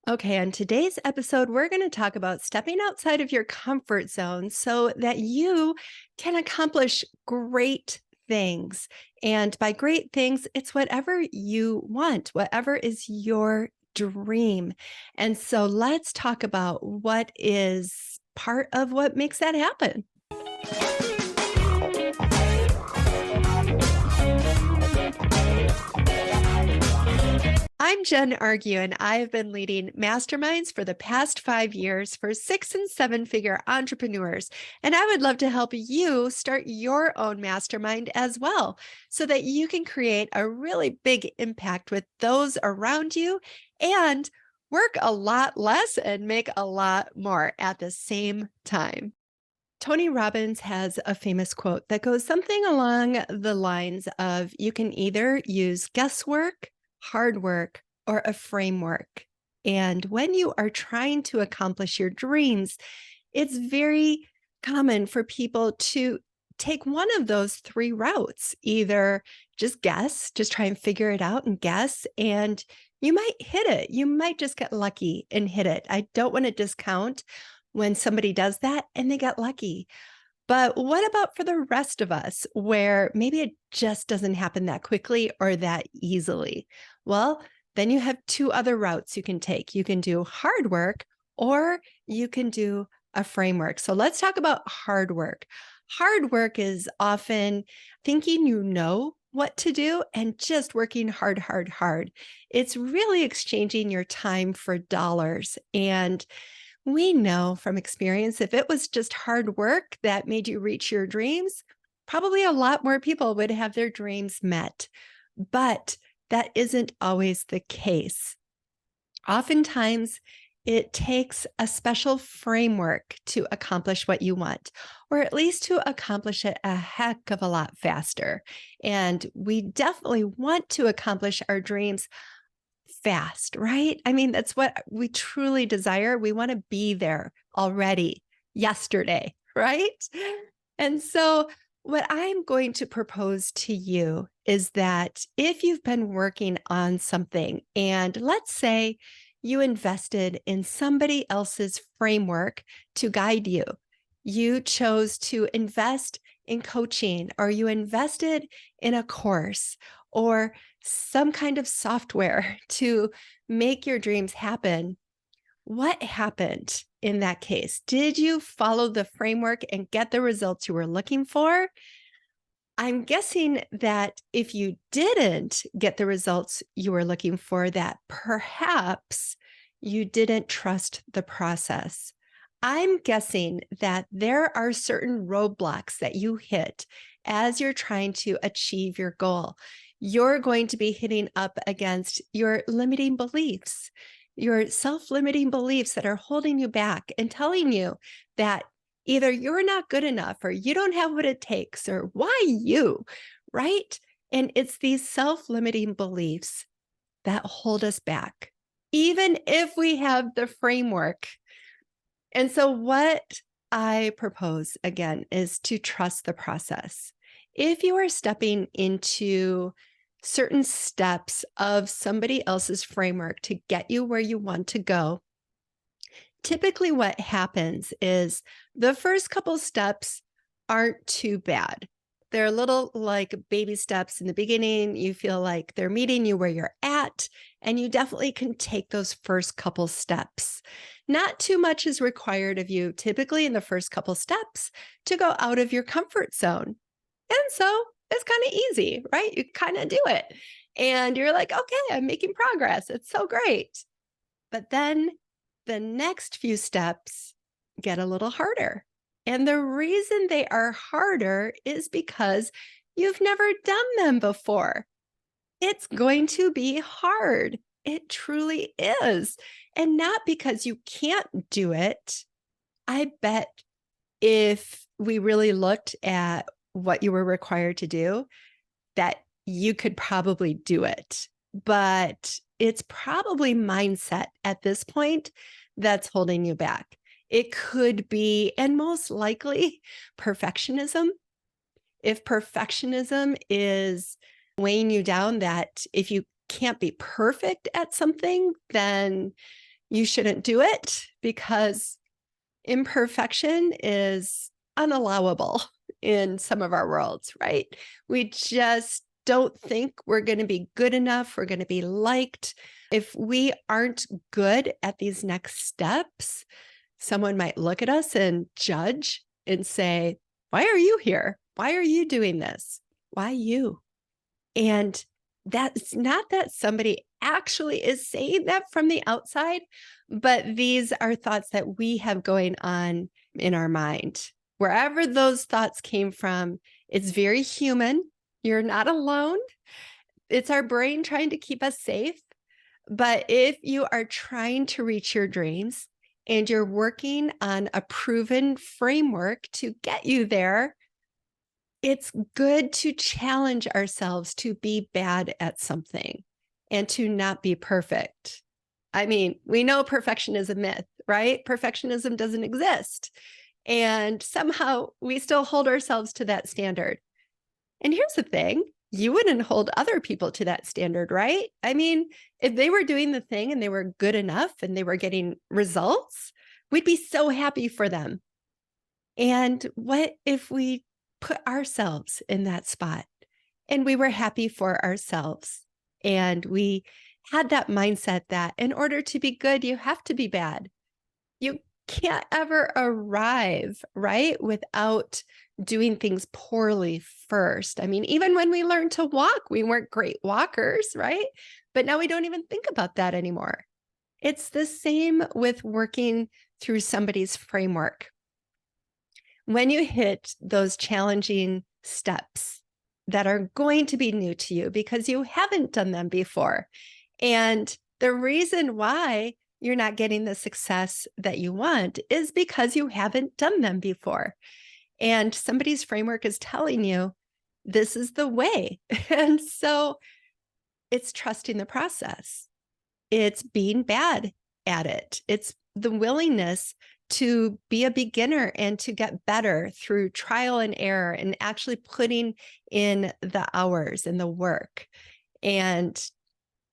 Okay, on today's episode, we're going to talk about stepping outside of your comfort zone so that you can accomplish great things. And by great things, it's whatever you want, whatever is your dream. And so let's talk about what is part of what makes that happen. I'm Jen Argue, and I have been leading masterminds for the past 5 years for 6 and 7 figure entrepreneurs. And I would love to help you start your own mastermind as well, so that you can create a really big impact with those around you and work a lot less and make a lot more at the same time. Tony Robbins has a famous quote that goes something along the lines of you can either use guesswork, hard work, or a framework. And when you are trying to accomplish your dreams, it's very common for people to take one of those three routes. Either just guess, just try and figure it out and guess, and you might hit it. You might just get lucky and hit it. I don't want to discount when somebody does that and they get lucky. But what about for the rest of us where maybe it just doesn't happen that quickly or that easily? Well, then you have two other routes you can take. You can do hard work or you can do a framework. So let's talk about hard work. Hard work is often thinking you know what to do and just working hard, hard, hard. It's really exchanging your time for dollars. And we know from experience, if it was just hard work that made you reach your dreams, probably a lot more people would have their dreams met. But that isn't always the case. Oftentimes, it takes a special framework to accomplish what you want, or at least to accomplish it a heck of a lot faster. And we definitely want to accomplish our dreams fast, right? I mean, that's what we truly desire. We want to be there already, yesterday, right? And so, what I'm going to propose to you is that if you've been working on something, and let's say you invested in somebody else's framework to guide you, you chose to invest in coaching, or you invested in a course, or some kind of software to make your dreams happen. What happened in that case? Did you follow the framework and get the results you were looking for? I'm guessing that if you didn't get the results you were looking for, that perhaps you didn't trust the process. I'm guessing that there are certain roadblocks that you hit as you're trying to achieve your goal. You're going to be hitting up against your limiting beliefs, your self-limiting beliefs that are holding you back and telling you that either you're not good enough or you don't have what it takes or why you, right? And it's these self-limiting beliefs that hold us back, even if we have the framework. And so what I propose again is to trust the process. If you are stepping into certain steps of somebody else's framework to get you where you want to go, typically what happens is the first couple steps aren't too bad. They're little like baby steps in the beginning. You feel like they're meeting you where you're at, and you definitely can take those first couple steps. Not too much is required of you typically in the first couple steps to go out of your comfort zone. And so it's kind of easy, right? You kind of do it. And you're like, okay, I'm making progress. It's so great. But then the next few steps get a little harder. And the reason they are harder is because you've never done them before. It's going to be hard. It truly is. And not because you can't do it. I bet if we really looked at what you were required to do, that you could probably do it. But it's probably mindset at this point that's holding you back. It could be, and most likely, perfectionism. If perfectionism is weighing you down, that if you can't be perfect at something, then You shouldn't do it because imperfection is unallowable in some of our worlds, right? We just don't think we're going to be good enough. We're going to be liked. If we aren't good at these next steps, someone might look at us and judge and say, why are you here? Why are you doing this? Why you? And that's not that somebody actually is saying that from the outside, but these are thoughts that we have going on in our mind. Wherever those thoughts came from, it's very human. You're not alone. It's our brain trying to keep us safe. But if you are trying to reach your dreams and you're working on a proven framework to get you there, it's good to challenge ourselves to be bad at something and to not be perfect. I mean, we know perfection is a myth, right? Perfectionism doesn't exist. And somehow we still hold ourselves to that standard. And here's the thing, you wouldn't hold other people to that standard, right? I mean, if they were doing the thing and they were good enough and they were getting results, we'd be so happy for them. And what if we put ourselves in that spot and we were happy for ourselves? And we had that mindset that in order to be good, you have to be bad. You can't ever arrive, right, without doing things poorly first. I mean, even when we learned to walk, we weren't great walkers, right? But now we don't even think about that anymore. It's the same with working through somebody's framework. When you hit those challenging steps that are going to be new to you because you haven't done them before, and the reason why you're not getting the success that you want is because you haven't done them before. And somebody's framework is telling you this is the way. And so it's trusting the process. It's being bad at it. It's the willingness to be a beginner and to get better through trial and error and actually putting in the hours and the work and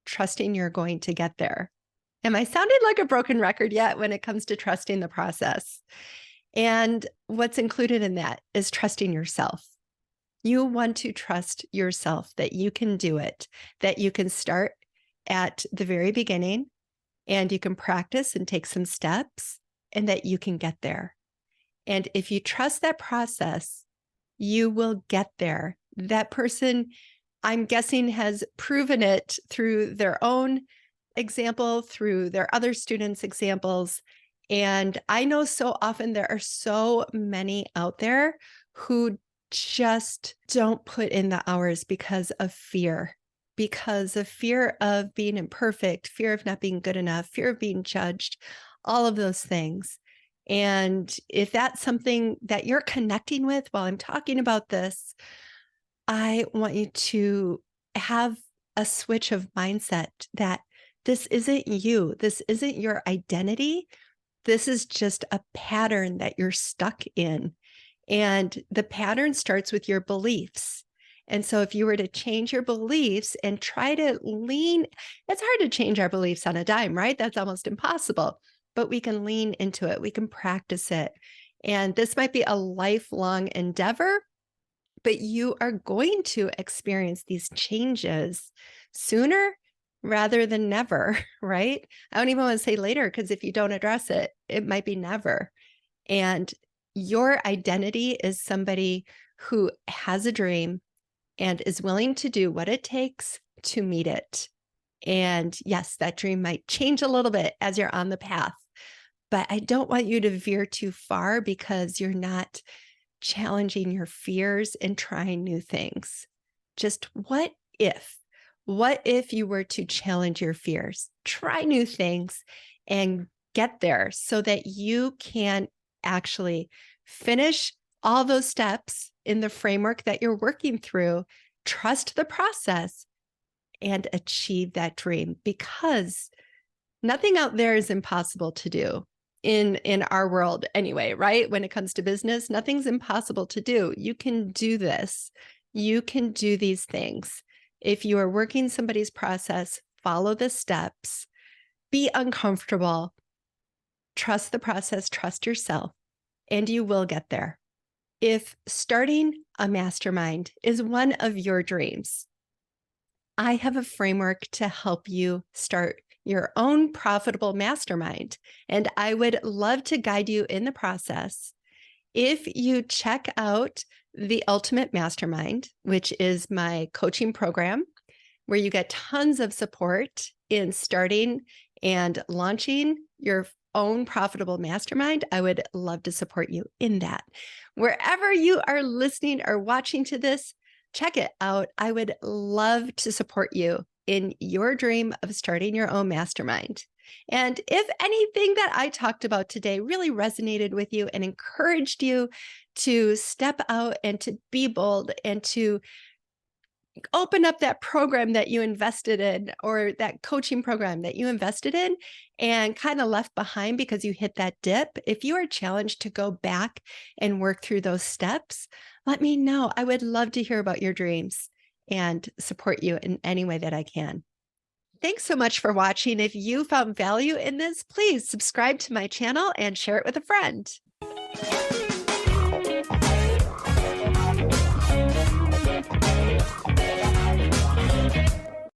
trusting you're going to get there. Am I sounding like a broken record yet when it comes to trusting the process? And what's included in that is trusting yourself. You want to trust yourself that you can do it, that you can start at the very beginning and you can practice and take some steps and that you can get there. And if you trust that process, you will get there. That person, I'm guessing, has proven it through their own example, through their other students' examples. And I know so often there are so many out there who just don't put in the hours because of fear of being imperfect, fear of not being good enough, fear of being judged, all of those things. And if that's something that you're connecting with while I'm talking about this, I want you to have a switch of mindset that this isn't you. This isn't your identity. This is just a pattern that you're stuck in. And the pattern starts with your beliefs. And so if you were to change your beliefs and try to lean, it's hard to change our beliefs on a dime, right? That's almost impossible. But we can lean into it. We can practice it. And this might be a lifelong endeavor, but you are going to experience these changes sooner rather than never, right? I don't even want to say later, because if you don't address it, it might be never. And your identity is somebody who has a dream and is willing to do what it takes to meet it. And yes, that dream might change a little bit as you're on the path, but I don't want you to veer too far because you're not challenging your fears and trying new things. Just what if? What if you were to challenge your fears, try new things, and get there so that you can actually finish all those steps in the framework that you're working through, trust the process, and achieve that dream? Because nothing out there is impossible to do in our world anyway, right? When it comes to business, nothing's impossible to do. You can do this. You can do these things. If you are working somebody's process, follow the steps, Be uncomfortable. Trust the process, trust yourself, and you will get there. If starting a mastermind is one of your dreams, I have a framework to help you start your own profitable mastermind, and I would love to guide you in the process. If you check out the Ultimate Mastermind, which is my coaching program, where you get tons of support in starting and launching your own profitable mastermind, I would love to support you in that. Wherever you are listening or watching to this, check it out. I would love to support you in your dream of starting your own mastermind. And if anything that I talked about today really resonated with you and encouraged you to step out and to be bold and to open up that program that you invested in, or that coaching program that you invested in and kind of left behind because you hit that dip, if you are challenged to go back and work through those steps, let me know. I would love to hear about your dreams and support you in any way that I can. Thanks so much for watching. If you found value in this, please subscribe to my channel and share it with a friend.